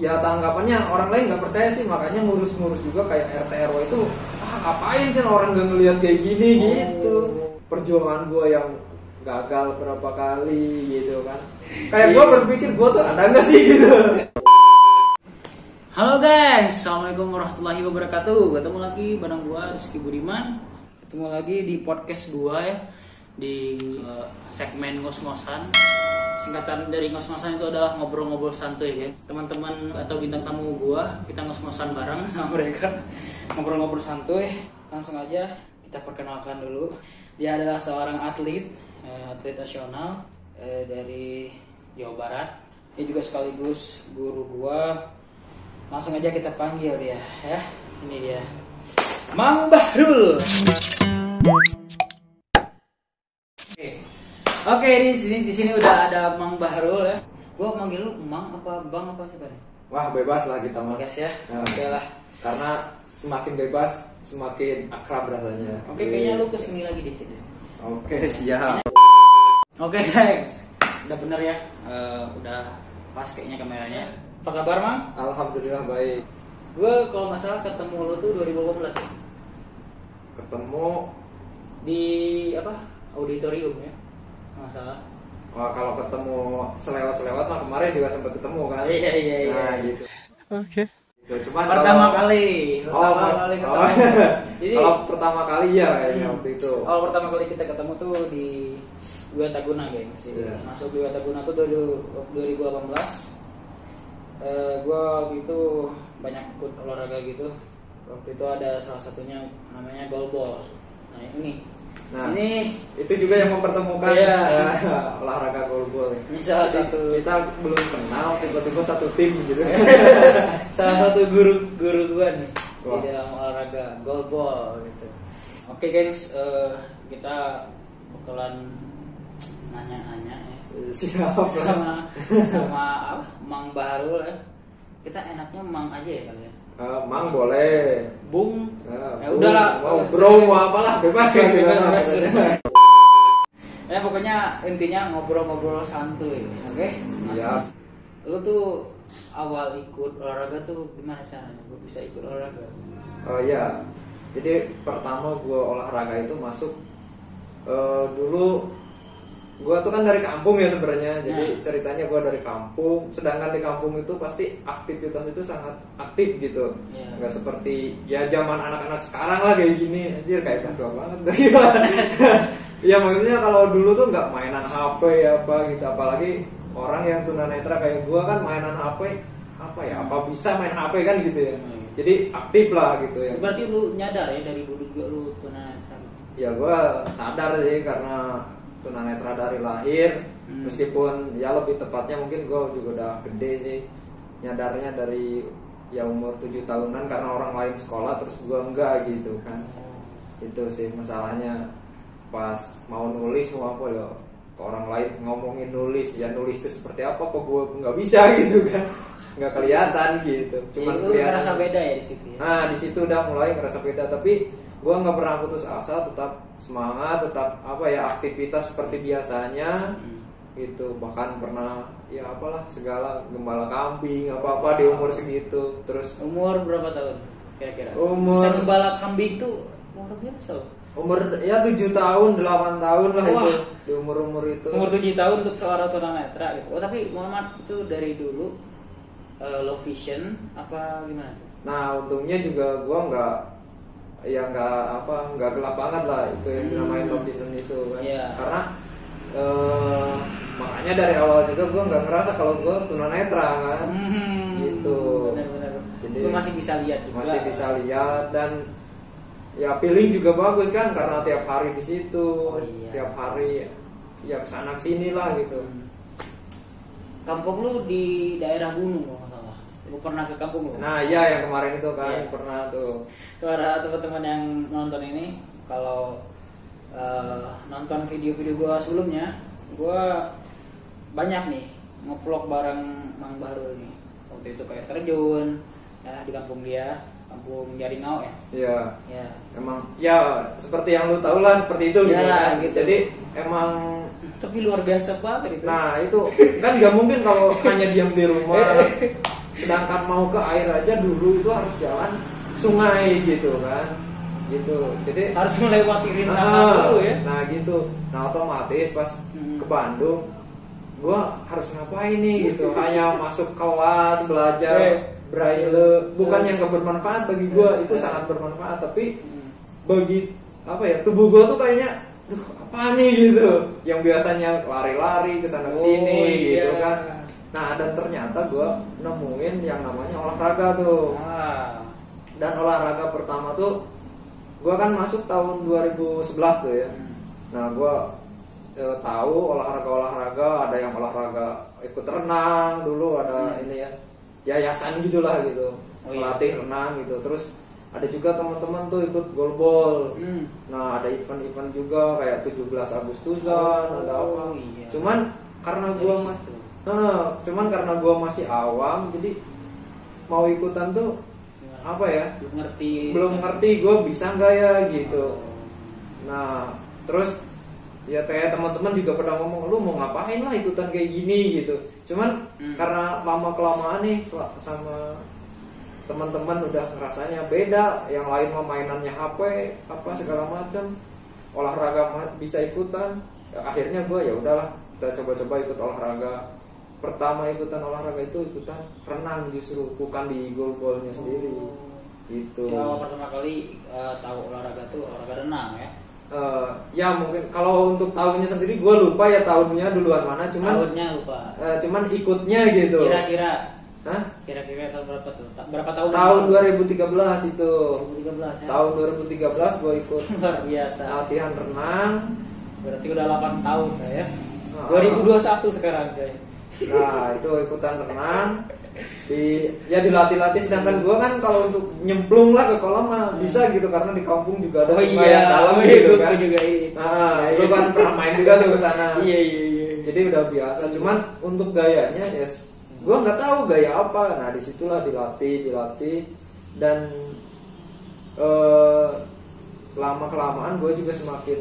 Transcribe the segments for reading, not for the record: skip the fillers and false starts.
ya tanggapannya orang lain nggak percaya sih, makanya ngurus-ngurus juga kayak RT RW itu ngapain sih orang nggak ngelihat kayak gini gitu. Perjuangan gue yang gagal berapa kali gitu kan, kayak gue berpikir gue tuh ada nggak sih gitu. Halo guys, assalamualaikum warahmatullahi wabarakatuh. Ketemu lagi bareng gue Rizky Budiman. Ketemu lagi di podcast gue ya, di segmen ngos-ngosan. Singkatan dari ngos-ngosan itu adalah ngobrol-ngobrol santuy guys. Teman-teman atau bintang tamu gue, kita ngos-ngosan bareng sama mereka, ngobrol-ngobrol santuy. Langsung aja kita perkenalkan dulu. Dia adalah seorang atlet nasional dari Jawa Barat. Dia juga sekaligus guru gue. Langsung aja kita panggil dia ya. Ini dia, Mang Bahrul. Oke, di sini udah ada Mang Bahrul ya. Gua manggil lu Mang apa Bang apa siapa nih? Wah, bebas lah kita mah. Bebas ya. Nah, Oke lah. Karena semakin bebas semakin akrab rasanya. Oke, kayaknya lu kesini lagi dikit ya. Oke, siap. Oke guys, udah bener ya. Udah pas kayaknya kameranya. Apa kabar Mang? Alhamdulillah baik. Gue kalau nggak salah ketemu lo tuh 2018 ya? Ketemu Di apa? Auditorium ya? Nggak salah. wah, kalau ketemu selewat-selewat mah kemarin juga sempat ketemu kan. Iya. Nah, gitu. Oke. Gitu. Cuman Pertama kalau, kali ketemu. Jadi kalau pertama kali ya kayaknya waktu itu. Kalau pertama kali kita ketemu tuh di Dua Taguna gengs. Yeah. Masuk Dua Taguna tuh 2018. Gue waktu itu banyak ikut olahraga gitu. Waktu itu ada salah satunya namanya goalball. Nah ini itu juga yang mempertemukan olahraga goalball. Ini salah satu. Kita belum kenal, tiba-tiba satu tim gitu. Salah satu guru gue nih. Wah. Di dalam olahraga goalball gitu. Oke gengs, kita bakalan nanya-nanya ya. Siap. sama apa Mang Bahrul ya. Kita enaknya Mang aja ya kali ya. Mang boleh. Bung. Udahlah. Mau bro mau apalah bebas kan. Ya pokoknya intinya ngobrol-ngobrol santuy. Oke? Ya. Lu tuh awal ikut olahraga tuh gimana caranya? Gue bisa ikut olahraga. Oh iya. Jadi pertama gue olahraga itu masuk dulu. Gue tuh kan dari kampung ya sebenarnya, jadi ceritanya gue dari kampung. Sedangkan di kampung itu pasti aktivitas itu sangat aktif gitu, nggak seperti ya zaman anak-anak sekarang lah kayak gini, anjir kayak tua banget. Ya maksudnya kalau dulu tuh nggak mainan HP apa gitu, apalagi orang yang tunanetra kayak gue kan mainan HP apa ya, apa bisa main HP kan gitu ya. Jadi aktif lah gitu ya. Berarti lu nyadar ya dari dulu juga lu tunanetra? Ya gue sadar sih karena tunanetra dari lahir, meskipun ya lebih tepatnya mungkin gue juga udah gede sih, nyadarnya dari ya umur 7 tahunan karena orang lain sekolah terus gue enggak gitu kan. Itu sih masalahnya, pas mau nulis mau apa ya ke orang lain ngomongin nulis, ya nulis itu seperti apa kok gue nggak bisa gitu kan, nggak kelihatan gitu, cuman kelihatan. Ngerasa beda ya di situ ya? Nah di situ udah mulai ngerasa beda, tapi gue nggak pernah putus asa, tetap semangat, tetap apa ya aktivitas seperti biasanya gitu. Bahkan pernah ya apalah segala gembala kambing apa di umur segitu. Terus umur berapa tahun kira-kira? Umur bisa gembala kambing tuh luar biasa. Umur ya 7 tahun 8 tahun lah. Wah. Itu di umur itu. Umur 7 tahun untuk seorang tunanetra gitu. Oh tapi mohon maaf, itu dari dulu low vision apa gimana tuh? Nah untungnya juga gue nggak gelap banget lah itu yang dinamain low vision itu kan. Karena makanya dari awal juga gue nggak ngerasa kalau gue tunanetra kan. Gitu. Benar. Jadi lu masih bisa lihat juga. Masih bisa lihat, dan ya feeling juga bagus kan karena tiap hari di situ. Tiap hari ya kesana kesini lah gitu. Kampung lu di daerah gunung kalau nggak salah. Lu pernah ke kampung lu? Nah iya yang kemarin itu kan pernah tuh. Para teman-teman yang nonton ini, kalau nonton video-video gue sebelumnya, gue banyak nih ngevlog bareng Mang Bahrul nih. Waktu itu kayak terjun ya di kampung dia, kampung Jaringau ya. Iya. Ya. Emang ya seperti yang lu tahu lah seperti itu gitu kan. Gitu. Jadi emang tapi luar biasa banget itu. Nah itu kan nggak mungkin kalau hanya diam di rumah. sedangkan mau ke air aja dulu itu harus jalan sungai gitu kan, gitu. Jadi harus melewati rintangan dulu ya. Nah gitu. Nah otomatis pas ke Bandung, gua harus ngapain nih gitu? Hanya masuk kelas belajar braille, bukan yang gak bermanfaat bagi gua, itu sangat bermanfaat, tapi bagi apa ya, tubuh gua tuh kayaknya apa nih gitu, yang biasanya lari-lari ke sana sini gitu kan. Nah dan ternyata gue nemuin yang namanya olahraga tuh. Dan olahraga pertama tuh gue kan masuk tahun 2011 tuh ya. Nah gue tahu olahraga, ada yang olahraga ikut renang dulu, ada ini ya yayasan gitulah gitu, melatih renang gitu. Terus ada juga teman-teman tuh ikut goalball. Nah ada event-event juga kayak 17 Agustusan, ada apa. Cuman karena gue masih awam, jadi mau ikutan tuh apa ya, belum ngerti gue bisa nggak ya gitu. Nah terus ya kayak teman-teman juga pernah ngomong, lu mau ngapain lah ikutan kayak gini gitu. Cuman karena lama kelamaan nih sama teman-teman udah rasanya beda, yang lain mah mainannya HP apa segala macam, olahraga bisa ikutan. Ya, akhirnya gue ya udahlah, kita coba-coba ikut olahraga. Pertama ikutan olahraga itu ikutan renang, justru bukan di goalballnya sendiri gitu. Ya pertama kali tahu olahraga tuh olahraga renang ya. Ya mungkin kalau untuk tahunnya sendiri gue lupa ya tahunnya duluan mana, tahunnya lupa. Cuman ikutnya gitu. Kira-kira tahun berapa tuh? Berapa tahun? Tahun 2013 itu. 2013 ya. Tahun 2013 gue ikut luar biasa latihan renang. Berarti udah 8 tahun ya. 2021 sekarang guys. Nah, itu ikutan renang. Dilatih-latih, sedangkan gue kan kalau untuk nyemplung lah ke kolam mah bisa gitu, karena di kampung juga ada sungai yang dalam gitu kan. Lu kan pernah main juga tuh ke sana. Iya. Jadi udah biasa. Cuman untuk gayanya ya gue nggak tahu gaya apa. Nah disitulah dilatih dan lama kelamaan gue juga semakin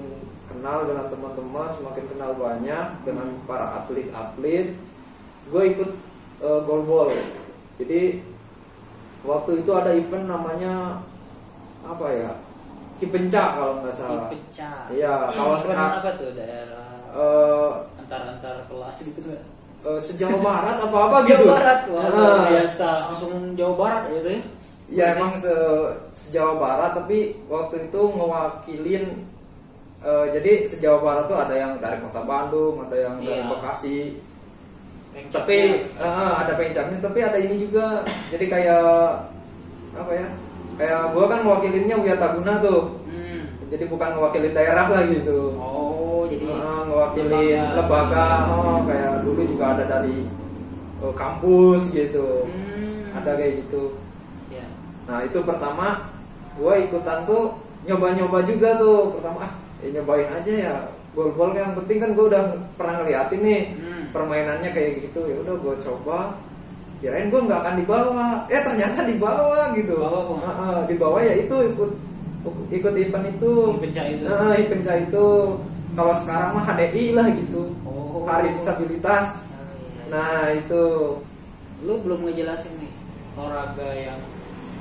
kenal dengan teman-teman, semakin kenal banyak dengan para atlet. Gue ikut goalball. Jadi waktu itu ada event namanya apa ya, Kipenca kalau nggak salah. Iya, kalau sekarang apa tuh daerah antar kelas gitu kan? Sejauh barat apa gitu. Jawa Barat, wah biasa langsung Jawa Barat gitu ya. Ya emang sejauh Barat, tapi waktu itu ngewakilin jadi sejauh Barat tuh ada yang dari kota Bandung, ada yang dari Bekasi. Tapi ada pencapnya, tapi ada ini juga. Jadi kayak apa ya? Kayak gua kan mewakilinnya Wiataguna tuh. Jadi bukan mewakilin daerah lah gitu. Jadi mewakili lembaga, kayak dulu juga ada dari kampus gitu, ada kayak gitu. Nah itu pertama gue ikutan tuh nyoba-nyoba juga tuh. Pertama nyobain aja ya, goalball yang penting kan gue udah pernah ngeliatin nih permainannya kayak gitu, ya udah gue coba. Kirain gue nggak akan dibawa, ternyata dibawa gitu. Dibawa ya itu ikut event itu. Ipenca itu. Kalau sekarang mah HDI lah gitu. Hari Disabilitas. Nah itu. Lu belum ngejelasin nih olahraga yang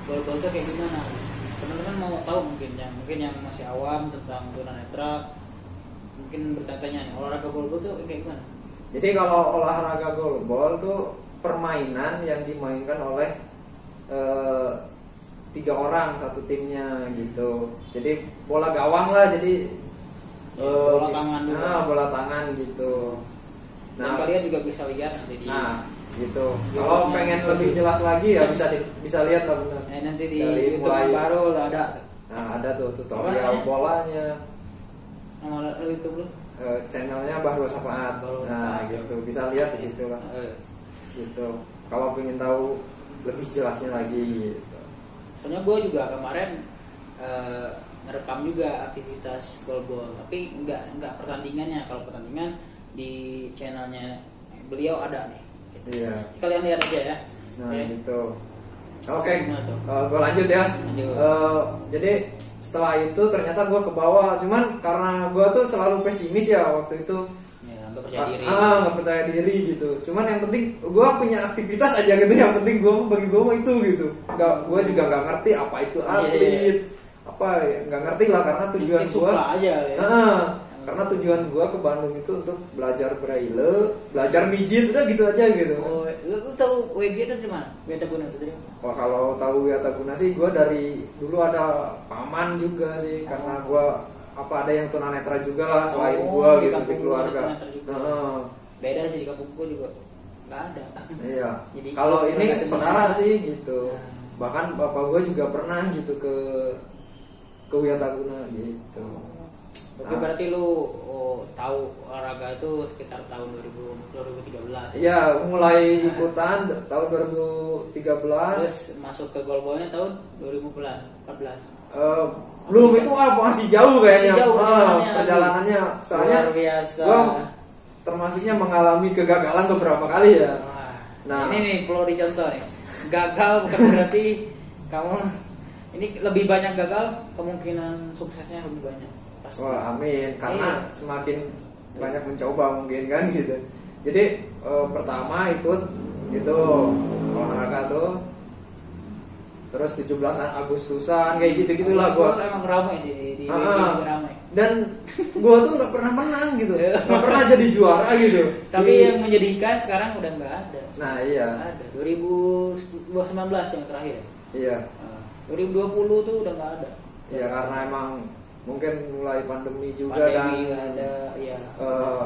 goalball itu kayak gimana? Teman-teman mau tahu mungkin yang masih awam tentang tunanetra, mungkin bertanya-tanya nih, olahraga goalball itu kayak gimana? Jadi kalau olahraga goalball tuh permainan yang dimainkan oleh 3 orang satu timnya gitu. Jadi bola gawang lah, jadi bola tangan juga. Bola tangan gitu. Nah, kalian juga bisa lihat nanti di. Nah, gitu. Kalau pengen lebih jelas lagi ya bisa lihat lah benar. Nanti di YouTube baru lah ada. Nah, ada tuh tutorial bolanya. Nama YouTube lu? Channelnya Bahru Safaat. Nah, gitu. Bisa lihat di situ lah. Gitu. Kalau pengen tahu lebih jelasnya lagi gitu. Soalnya gue juga kemarin ngerekam juga aktivitas goalball, tapi nggak pertandingannya. Kalau pertandingan di channelnya beliau ada nih. Gitu. Iya. Kalian lihat aja ya. Nah gitu. Oke. Gue lanjut ya. Jadi setelah itu ternyata gue ke bawah. Cuman karena gue tuh selalu pesimis ya waktu itu. nggak percaya diri gitu. Cuman yang penting gue punya aktivitas aja gitu, yang penting bagi gue itu gitu. Gue juga nggak ngerti apa itu atlet, apa ya, nggak ngerti lah, karena tujuan gue aja ya. Karena tujuan gue ke Bandung itu untuk belajar braille, belajar mijit, udah gitu aja gitu. Oh, lu tahu WG itu di mana? Wiataguna itu dari mana? Wah, kalau tahu Wiataguna sih gue dari dulu ada paman juga sih, karena gue ada yang tunanetra juga lah selain gue gitu di keluarga. Beda sih, di kampung gue juga nggak ada. Iya. Kalau ini saudara sih gitu. Bahkan bapak gue juga pernah gitu ke Wiataguna gitu. Oke, berarti lu tahu olahraga itu sekitar tahun 2013. Iya, mulai ikutan tahun 2013. Terus masuk ke goalballnya tahun 2014. Belum, itu masih jauh kayaknya. Masih jauh perjalanannya. Soalnya luar biasa. Gua termasuknya mengalami kegagalan beberapa kali ya. Nah, ini nih perlu dicontoh nih. Gagal bukan berarti kamu ini lebih banyak gagal, kemungkinan suksesnya lebih banyak. Pasti. Wah, amin. Karena semakin banyak mencoba mungkin kan gitu. Jadi pertama ikut itu olahraga tuh. Terus 17-an Agustusan kayak gitu-gitulah gua. Emang ramai sih di ramai. Dan gua tuh nggak pernah menang gitu. Nggak pernah jadi juara gitu. Tapi yang menjadikan sekarang udah nggak ada. Nah, iya. Ada. 2019 yang terakhir. Iya. 2020 tuh udah nggak ada. Iya, karena emang mungkin mulai pandemi juga pandemi dan ada ya.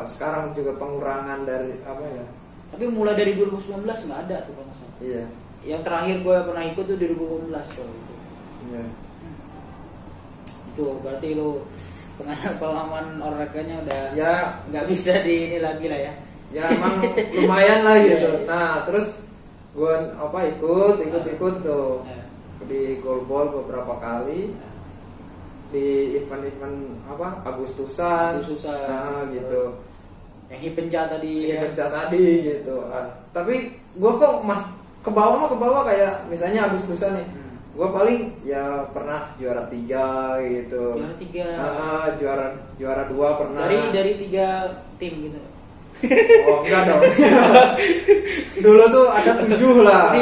Sekarang juga pengurangan dari apa ya. Tapi mulai dari 2019 nggak ada tuh kalau masalah. Iya. Yang terakhir gue pernah ikut tuh 2018 kalau itu. Iya. Itu berarti lu pengalaman olahraganya udah ya nggak bisa di ini lagi lah ya. Ya emang lumayan lah gitu. Nah, terus gue ikut tuh di goalball beberapa kali. Di event-event Agustusan. Nah, gitu. Yang hipenca tadi gitu. Tapi gue kok ke bawah kayak misalnya Agustusan nih. Gue paling ya pernah juara 3 gitu. Juara 2 pernah. Dari 3 tim gitu. Oh, enggak dong. Dulu tuh ada 7 lah.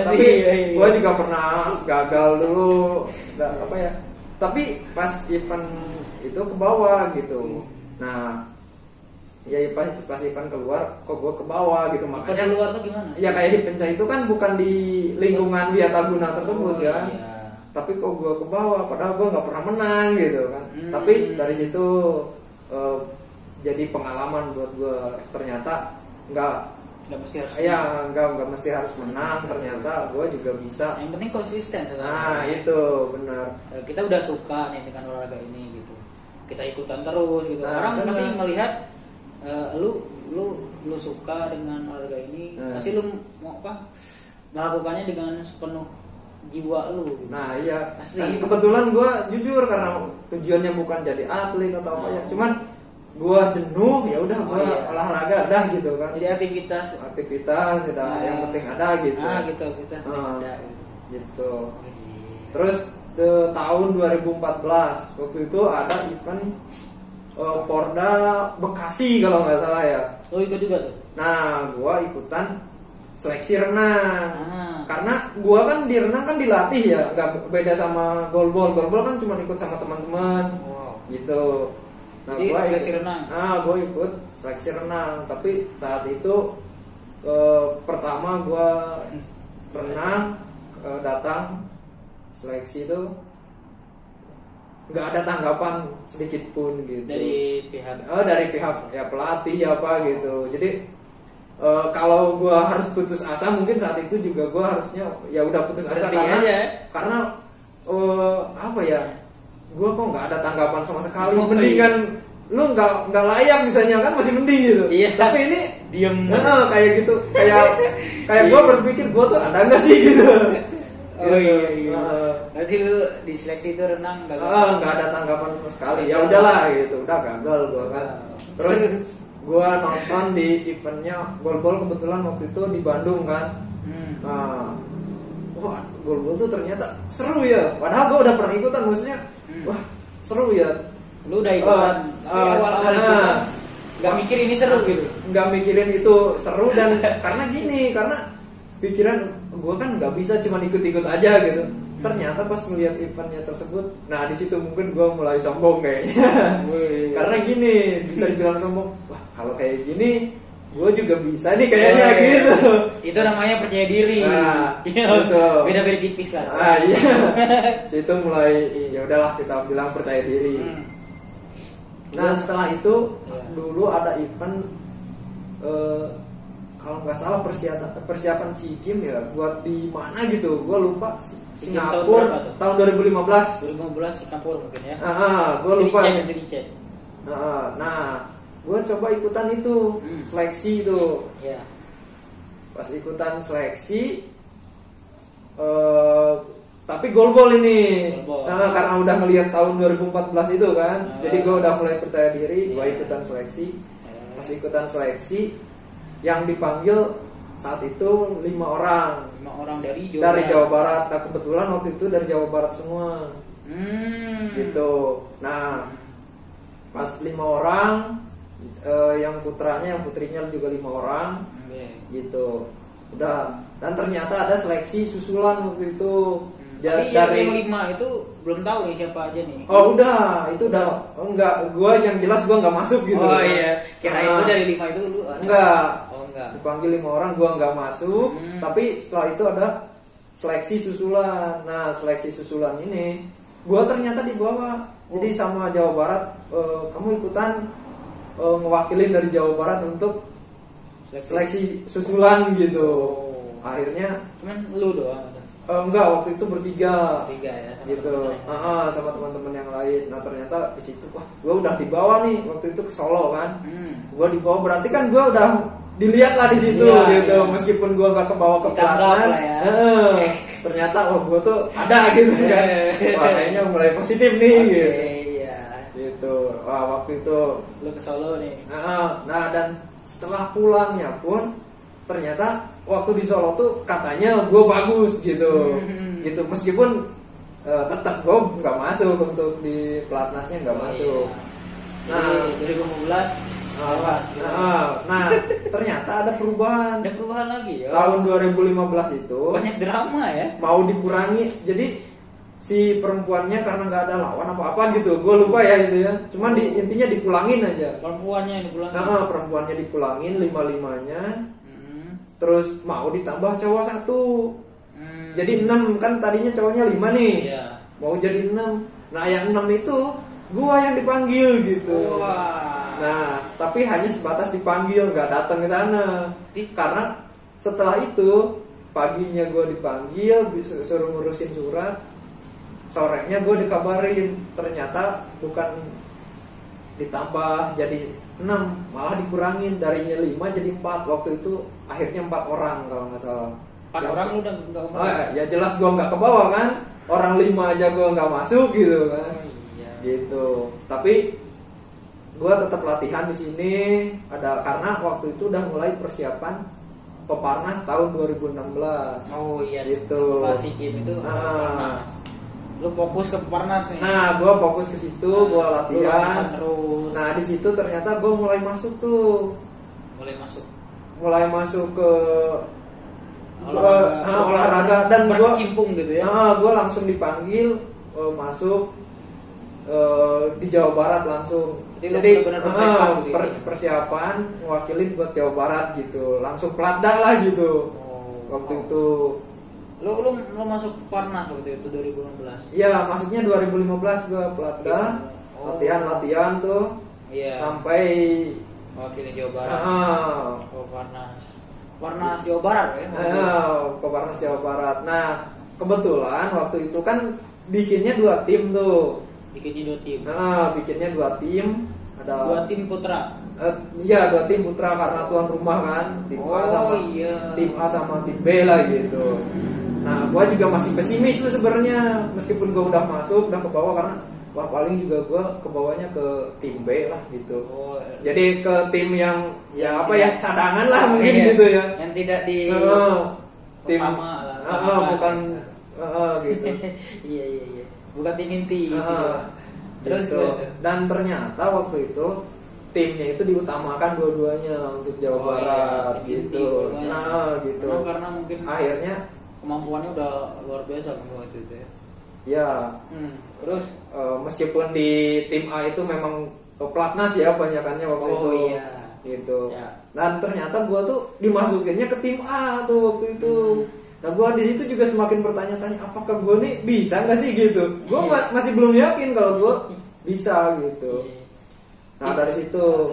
Tapi gue juga pernah gagal dulu. Tapi pas event itu ke bawah gitu. Nah, ya pas event keluar kok gue ke bawah gitu, makanya keluar tuh gimana? Ya kayak di Pencah itu kan bukan di lingkungan Wiataguna tersebut kan. Iya. Tapi kok gue ke bawah padahal gue nggak pernah menang gitu kan. Tapi dari situ jadi pengalaman buat gue, ternyata nggak mesti harus menang, ternyata gue juga bisa. Yang penting konsisten sekarang. Nah, itu benar. Kita udah suka nih dengan olahraga ini gitu, kita ikutan terus gitu. Orang pasti melihat lu suka dengan olahraga ini, pasti lu mau melakukannya dengan sepenuh jiwa lu gitu. Nah, iya. Pasti. Dan kebetulan gue jujur karena tujuannya bukan jadi atlet atau apa ya, cuman gue jenuh ya udah gue olahraga dah gitu kan. Jadi aktivitas udah yang penting ada gitu. Gitu kita ada gitu. Terus tahun 2014 waktu itu ada event Porda Bekasi kalau nggak salah ya. Oh, ikut juga tuh. Nah, gue ikutan seleksi renang. Karena gue kan di renang kan dilatih ya, nggak beda sama goalball. Goalball kan cuma ikut sama teman-teman. Gitu. Nah, jadi seleksi renang. Gue ikut seleksi renang. Tapi saat itu pertama gue renang datang seleksi itu nggak ada tanggapan sedikit pun gitu dari pihak ya pelatih apa gitu. Jadi kalau gue harus putus asa, mungkin saat itu juga gue harusnya ya udah putus asa karena apa ya, gue kok nggak ada tanggapan sama sekali. Mendingan lu nggak layak misalnya kan masih mending gitu. Tapi ini diem kayak gitu, kayak gue berpikir gue tuh ada nggak sih gitu. Iya. Berarti lu di seleksi itu renang nggak ada tanggapan sama sekali. Ya udahlah gitu, udah gagal gue kan. Terus gue nonton di eventnya goalball, kebetulan waktu itu di Bandung kan. Wah, goalball tuh ternyata seru ya. Padahal gue udah pernah ikutan, maksudnya wah seru ya. Lu udah ikutan, tapi awal-awal ikutan nggak mikir ini seru gitu. Nggak mikirin itu seru dan karena pikiran gue kan nggak bisa cuma ikut-ikut aja gitu. Ternyata pas melihat eventnya tersebut, nah di situ mungkin gue mulai sombong kayaknya. Karena gini, bisa dibilang sombong. Wah kalau kayak gini, gue juga bisa nih kayaknya gitu. Itu namanya percaya diri. Nah, gitu. Beda-beda tipis lah. Ah iya. Situ mulai ya udahlah kita bilang percaya diri. Nah setelah itu dulu ada event kalau nggak salah persiapan SEA Games ya buat di mana gitu, gue lupa. Singapura tahun 2015. 2015 Singapura mungkin ya. Gue lupa. Dicek. Nah, gue coba ikutan itu seleksi itu. Iya. Pas ikutan seleksi, tapi gol ini. Karena udah ngelihat tahun 2014 itu kan, jadi gue udah mulai percaya diri. Gue ikutan seleksi. Pas ikutan seleksi, yang dipanggil saat itu 5 orang. 5 orang dari Jawa Barat. Nah kebetulan waktu itu dari Jawa Barat semua. Gitu. Nah pas 5 orang, yang putranya, yang putrinya juga 5 orang. Gitu. Udah. Dan ternyata ada seleksi susulan waktu itu. Tapi dari yang 5 itu belum tahu nih siapa aja nih. Oh udah, itu udah. Enggak, gua yang jelas gua nggak masuk gitu. Oh iya, kira itu dari 5 itu lu enggak. Enggak. Dipanggil 5 orang, gua nggak masuk. Tapi setelah itu ada seleksi susulan. Nah seleksi susulan ini, gua ternyata dibawa. Jadi sama Jawa Barat, kamu ikutan ngewakilin dari Jawa Barat untuk seleksi susulan gitu. Akhirnya cuman lu doang. Enggak, waktu itu bertiga ya, sama gitu. Teman-teman Sama teman-teman yang lain. Nah ternyata di situ wah, gue udah dibawa nih waktu itu ke Solo kan. Gue dibawa berarti kan gue udah dilihat lah di situ gitu. Iya. Meskipun gue nggak kebawa ke pelatnas, ya. Ternyata gue tuh ada gitu kan. Wah kayaknya mulai positif nih gitu. Iya. Gitu. Wah waktu itu lu ke Solo nih. Nah dan setelah pulangnya pun ternyata waktu di Solo tuh katanya gue bagus gitu, gitu meskipun tetap gue nggak masuk untuk di pelatnasnya nggak masuk. Nah 2015 nah ternyata ada perubahan. Ada perubahan lagi ya. Tahun 2015 itu banyak drama ya. Mau dikurangi, jadi si perempuannya karena nggak ada lawan apa-apa gitu, gue lupa ya itu ya. Cuman intinya dipulangin aja. Perempuannya dipulangin. Perempuannya dipulangin 5-5-nya. Terus mau ditambah cowok 1. Jadi 6 kan tadinya cowoknya 5 nih. Iya. Mau jadi 6. Nah yang 6 itu gua yang dipanggil gitu. Nah tapi hanya sebatas dipanggil, nggak datang ke sana. Karena setelah itu paginya gua dipanggil, suruh ngurusin surat. Sorenya gua dikabarin ternyata bukan ditambah jadi 6, malah dikurangin, darinya 5 jadi 4. Waktu itu akhirnya 4 orang kalau nggak salah. 4 orang lu udah nggak kebawa. Ya jelas gua nggak kebawa kan. Orang 5 aja gua nggak masuk gitu kan. Iya. Gitu. Tapi gua tetap latihan di sini ada karena waktu itu udah mulai persiapan Peparnas tahun 2016. Oh iya. Gitu. Setelah SEA Games itu Peparnas. Lu fokus ke Peparnas nih. Nah, gue fokus ke situ, gue latihan terus. Nah, di situ ternyata gue mulai masuk tuh. Mulai masuk ke olahraga dan gue cimpung gitu ya. Gue langsung dipanggil masuk di Jawa Barat langsung. Jadi persiapan mewakili buat Jawa Barat gitu. Langsung pelatda lah gitu. Waktu itu Lu masuk Peparnas waktu itu 2016. Iya, masuknya 2015 gua pelatda. Latihan tuh. Iya. Sampai wakilin Jawa Barat. Peparnas Jawa Barat ya. Peparnas Jawa Barat. Nah, kebetulan waktu itu kan bikinnya 2 tim tuh. Bikinnya 2 tim. Bikinnya 2 tim. Ada 2 tim putra. Iya, 2 tim putra karena tuan rumah kan. Tim A sama tim B lah gitu. Nah, gua juga masih pesimis tuh sebenarnya, meskipun gua udah masuk, udah ke bawah karena wah paling juga gua ke bawahnya ke tim B lah gitu. Jadi ke tim yang cadangan lah mungkin gitu ya. Yang tidak di tim pertama lah. Bukan gitu. Iya. Bukan tim inti gitu. Terus gitu. Dan ternyata waktu itu timnya itu diutamakan dua-duanya untuk Jawa Barat tim inti, gitu. pokoknya. Nah gitu. Karena mungkin Akhirnya kemampuannya udah luar biasa kan waktu itu ya. ya Terus meskipun di tim A itu memang pelatnas ya banyakannya waktu itu. iya. Gitu. Ya. Dan ternyata gua tuh dimasukinnya ke tim A tuh waktu itu. Nah gua di situ juga semakin bertanya-tanya apakah gua nih bisa nggak sih gitu. Gua masih belum yakin kalau gua bisa gitu. Nah dari situ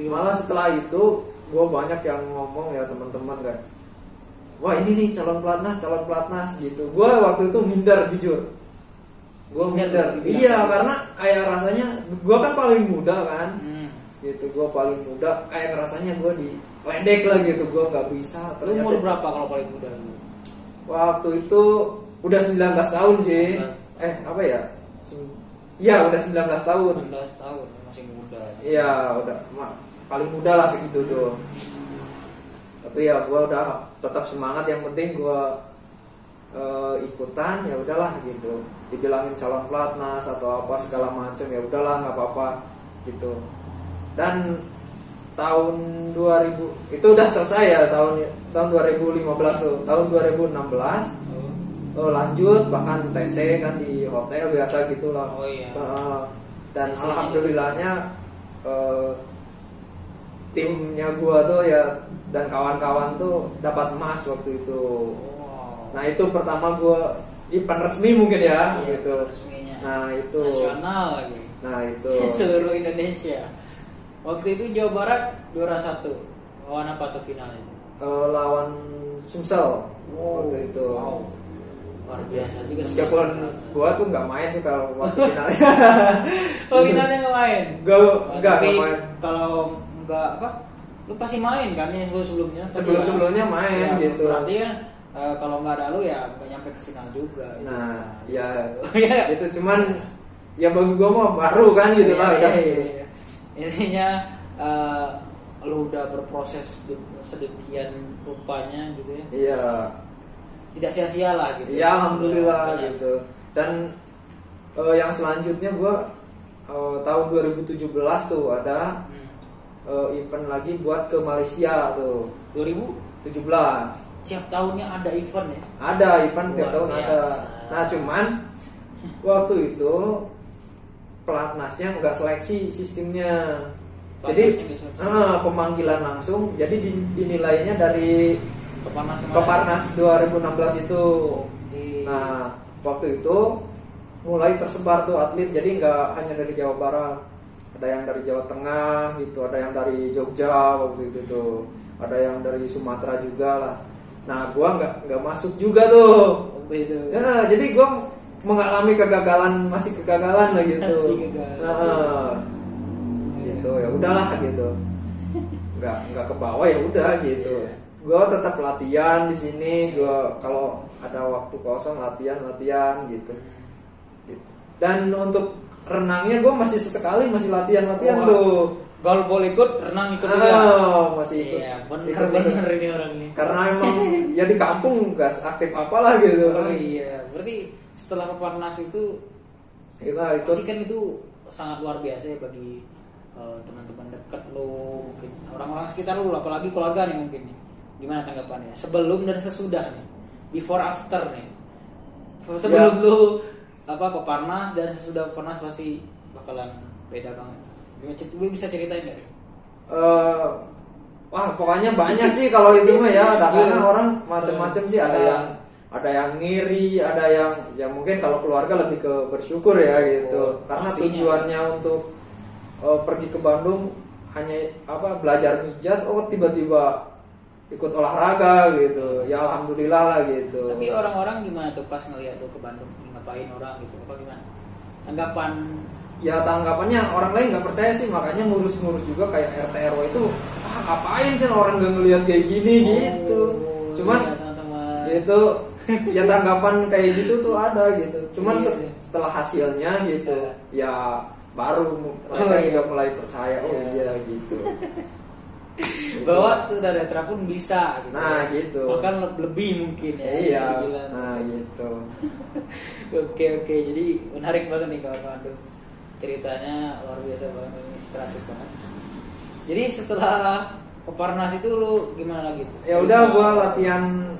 malah setelah itu gue banyak yang ngomong ya teman-teman kan, wah ini nih calon pelatnas gitu. Gue waktu itu minder jujur, gue minder. Iya karena kayak rasanya gue kan paling muda kan, gitu. Gue paling muda, kayak rasanya gue diledek lah gitu. Gue nggak bisa. Lu umur berapa kalau paling muda? Waktu itu udah 19 tahun sih. Apa ya? Iya udah 19 tahun. 19 tahun masih muda. Iya udah paling muda lah segitu tuh. Tapi ya gue udah tetap semangat, yang penting gue ikutan ya udahlah gitu. Dibilangin calon pelatnas atau apa segala macam ya udahlah nggak apa-apa gitu. Dan tahun 2000 itu udah selesai ya, tahun 2015 tuh. Tahun 2016 lanjut bahkan TC kan di hotel biasa gitulah. Oh iya. Dan alhamdulillahnya timnya gua tuh ya dan kawan-kawan tuh dapat emas waktu itu. Wow. Nah itu pertama gua event resmi mungkin ya Iya, gitu. resminya. Nah itu nasional lagi. Nah itu Seluruh Indonesia. Waktu itu Jawa Barat juara 1. Lawan apa tuh finalnya? lawan Sumsel waktu itu. Wow. Luar biasa juga. Meskipun gua tuh nggak main tuh kalau waktu finalnya. Oh finalnya nggak main? Nggak main. Kalau nggak apa? Lu pasti main kan ya sebelumnya? Sebelumnya main ya, gitu. Berarti ya kalau nggak ada lu ya nggak nyampe ke final juga. Nah ya itu cuman ya bagi gua mah baru kan gitu lah. Iya. Intinya lu udah berproses sedemikian rupanya gitu ya. Iya. Tidak sia-sia lah gitu. Iya alhamdulillah ya. gitu. Dan yang selanjutnya gua tahun 2017 tuh ada event lagi buat ke Malaysia tuh. 2017 tiap tahunnya ada event ya. Ada event tiap tahun ada. Nah cuman waktu itu pelatnasnya nggak seleksi sistemnya. Jadi pemanggilan langsung. Jadi dinilainya dari Peparnas 2016 itu. Nah waktu itu mulai tersebar tuh atlet, jadi nggak hanya dari Jawa Barat, ada yang dari Jawa Tengah gitu, ada yang dari Jogja waktu itu tuh, ada yang dari Sumatera juga lah. Nah gua nggak masuk juga tuh waktu itu. Ya jadi gua mengalami kegagalan lah gitu. Gitu ya udahlah gitu, nggak ke bawah ya udah gitu. Gue tetap latihan di sini. Gue kalau ada waktu kosong latihan gitu. Dan untuk renangnya gue masih sesekali masih latihan tuh. Golbol ikut, renang ikut juga. Masih ikut. Iya, bener ini orang ini. Karena emang ya di kampung gak aktif apalah gitu. Oh iya, berarti setelah Peparnas itu ikut. pasti kan itu sangat luar biasa ya bagi teman-teman dekat lo, mungkin orang-orang sekitar lo, apalagi keluarga nih mungkin nih. Gimana tanggapannya? Sebelum dan sesudah nih, before after nih. Sebelum lu Peparnas dan sesudah Peparnas pasti bakalan beda banget. Lu bisa ceritain nggak? Wah pokoknya banyak sih kalau itu mah ya. Karena orang macam-macam sih. Ada yang ngiri, ada yang ya mungkin kalau keluarga lebih ke bersyukur ya gitu. Karena pastinya. Tujuannya untuk pergi ke Bandung hanya belajar pijat, tiba-tiba ikut olahraga gitu. Ya alhamdulillah lah gitu. Tapi orang-orang gimana tuh pas ngelihat lu ke Bandung, ngapain orang gitu, apa gimana? Tanggapan? Ya tanggapannya orang lain nggak percaya sih, makanya ngurus-ngurus juga kayak RT RW itu ngapain sih orang nggak ngelihat kayak gini gitu. Cuman itu ya tanggapan kayak gitu tuh ada gitu. Cuman setelah hasilnya gitu ya baru mereka juga mulai percaya iya gitu. Bahwa tunanetra pun bisa gitu. Nah gitu. Bahkan lebih mungkin ya. Iya. Nah gitu. Oke, jadi menarik banget nih kawan-kawan tuh. ceritanya luar biasa banget, ini inspiratif banget. Jadi setelah Peparnas itu lu gimana lagi? Ya udah gua latihan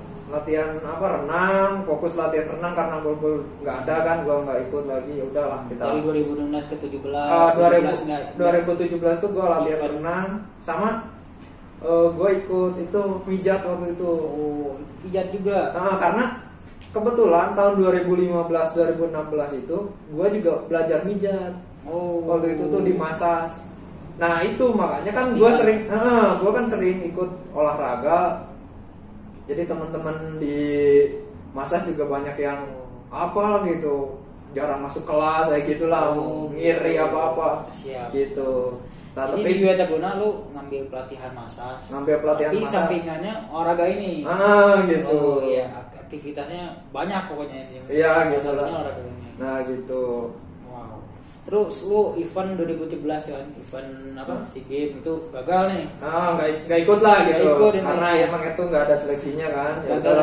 apa renang, fokus latihan renang karena gol nggak ada kan, gua nggak ikut lagi. Ya udahlah kita. Dari 2016 ke 17. 2017 tuh gua latihan renang sama gua ikut itu pijat waktu itu. Oh, pijat juga. Karena kebetulan tahun 2015-2016 itu gua juga belajar pijat. Oh. Waktu itu tuh di Masas. Nah itu makanya kan gue sering ikut olahraga. Jadi teman-teman di Masas juga banyak yang apa gitu, jarang masuk kelas kayak gitulah, ngiri apa-apa. Siap. Gitu. Nah, jadi tapi di Wiataguna lu ngambil pelatihan Masas. Tapi Masas. sampingannya olahraga ini. Gitu. Oh iya, aktivitasnya banyak pokoknya ini. Iya gitu lah. Olahraga ini. Nah gitu. Terus lu event 2017 kan, event apa SEA Games itu gagal nih. Nggak ikut lah gitu. Ikut, karena emang itu nggak ada seleksinya kan.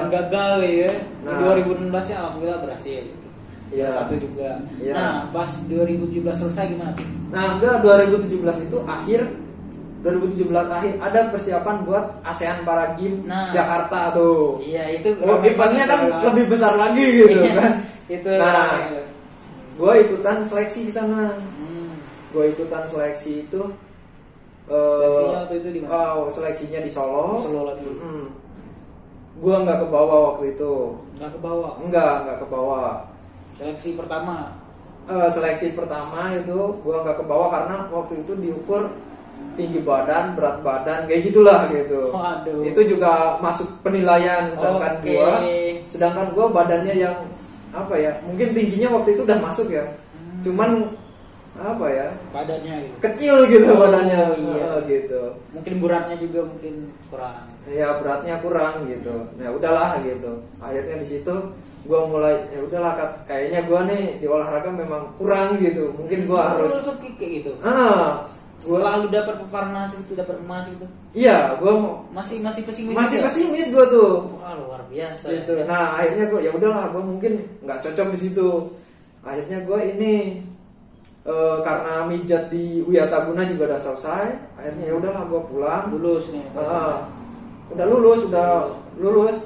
Gagal ya. Nah. Di 2016 nya alhamdulillah berhasil. Gitu. Iya. Satu juga. Iya. Nah pas 2017 selesai gimana tuh? Nah enggak, 2017 itu akhir ada persiapan buat ASEAN Para Games Jakarta tuh. Iya itu. Eventnya kan lebih besar lagi gitu kan. Itu. Nah, gue ikutan seleksi di sana. Gue ikutan seleksi itu. Seleksinya waktu itu di mana? Seleksinya di Solo. Solo lagi. Gue nggak ke bawah waktu itu. Nggak ke bawah. Nggak ke bawah. Seleksi pertama. Seleksi pertama itu gue nggak ke bawah karena waktu itu diukur tinggi badan, berat badan, kayak gitulah gitu. Waduh. Itu juga masuk penilaian, sedangkan gue badannya yang apa ya? Mungkin tingginya waktu itu udah masuk ya. Cuman apa ya? Badannya gitu. Kecil gitu badannya. Iya. Gitu. Mungkin beratnya juga mungkin kurang. Ya beratnya kurang gitu. Nah udahlah gitu. Akhirnya di situ gue mulai ya udahlah kayaknya gue nih di olahraga memang kurang gitu. Mungkin gue harus. Kayak gitu. Gua lu dapat Peparnas itu, dapat emas itu. Iya, gue masih pesimis. Masih pesimis gue tuh. Wah, luar biasa. Gitu. Ya. Nah, akhirnya gue ya udahlah, gue mungkin nggak cocok di situ. Akhirnya gue ini karena mijat di Wiataguna juga udah selesai. Akhirnya ya udahlah gue pulang. Lulus nih. Udah lulus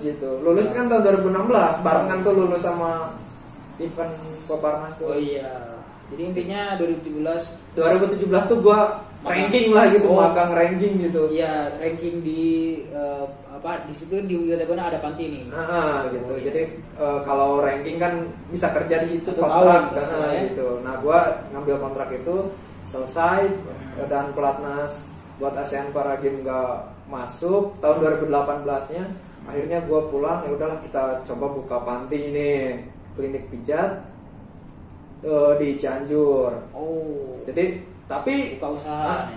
gitu. Lulus kan tahun 2016, barengan tuh lulus sama event Peparnas tuh. Oh iya. Jadi intinya 2017 tuh gue ranking lah gitu, magang ranking gitu. Iya, ranking di di situ di Wiataguna ada panti nih. Gitu. Jadi kalau ranking kan bisa kerja di situ, 1 kontrak tahun, gitu. Nah, gue ngambil kontrak itu selesai dan pelatnas buat ASEAN Para Games gak masuk tahun 2018-nya. Akhirnya gue pulang, ya udahlah kita coba buka panti ini, klinik pijat di Cianjur. Jadi tapi buka usaha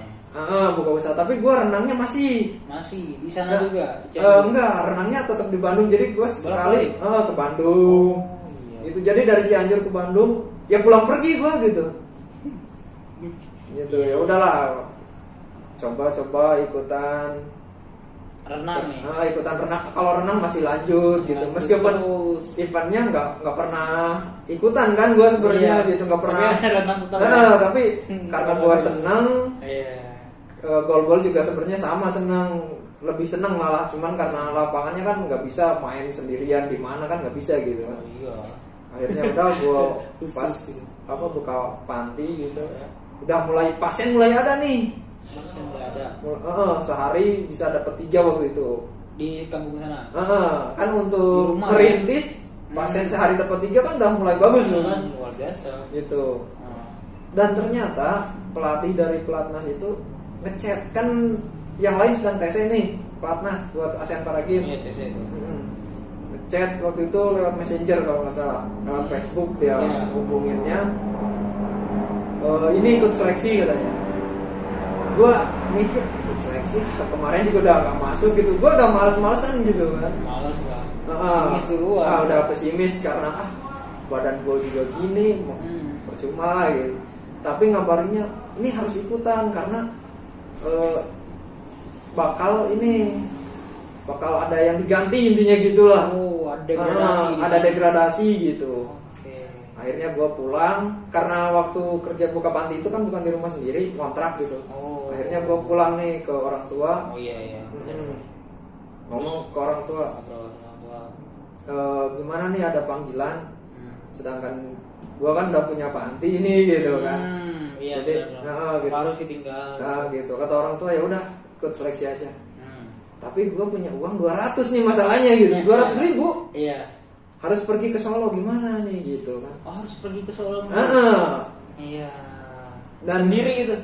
buka usaha, tapi gue renangnya masih di sana juga. Enggak, renangnya tetap di Bandung. Jadi gue sekali ke Bandung. Itu jadi dari Cianjur ke Bandung ya pulang pergi gue gitu. Gitu ya udahlah. Coba ikutan renang nih. Ikutan renang. Kalau renang masih lanjut gitu. Meskipun eventnya nggak pernah ikutan kan gue sebenarnya gitu, nggak pernah. Tapi karena gue senang. Golbol juga sebenarnya sama senang, lebih senang malah. Cuman karena lapangannya kan nggak bisa main sendirian di mana kan nggak bisa gitu. Akhirnya udah gue pas buka panti gitu. Udah pasien mulai ada nih. Sehari bisa dapat 3 waktu itu di kampung sana. Kan untuk merintis pasien sehari dapat 3 kan udah mulai bagus kan. Luar biasa. Gitu. Dan ternyata pelatih dari pelatnas itu ngechat kan, yang lain sedang TC nih pelatnas buat ASEAN Para Games. Iya, TC itu. Ngechat waktu itu lewat Messenger kalau nggak salah, lewat Facebook dia hubunginnya. Ini ikut seleksi katanya. Gue mikir ikut seleksi kemarin juga udah gak masuk gitu, gue udah males-malesan gitu kan. Males lah. Pesimis duluan. Udah pesimis karena badan gue juga gini, percuma lah gitu. Tapi ngabarinnya ini harus ikutan karena bakal ada yang diganti intinya gitulah. Ada degradasi. Ada degradasi gitu. Akhirnya gue pulang karena waktu kerja buka panti itu kan bukan di rumah sendiri, kontrak gitu. Akhirnya gue pulang nih ke orang tua. Iya. Ngomong ke orang tua. Gimana nih ada panggilan, sedangkan gue kan udah punya panti ini gitu kan. Iya. Jadi gitu. Harus ditinggal. Nah gitu kata orang tua, ya udah ikut seleksi aja. Tapi gue punya uang 200 nih masalahnya gitu, 200.000. Iya. Harus pergi ke Solo gimana nih gitu kan. Harus pergi ke Solo. Iya. Dan sendiri itu.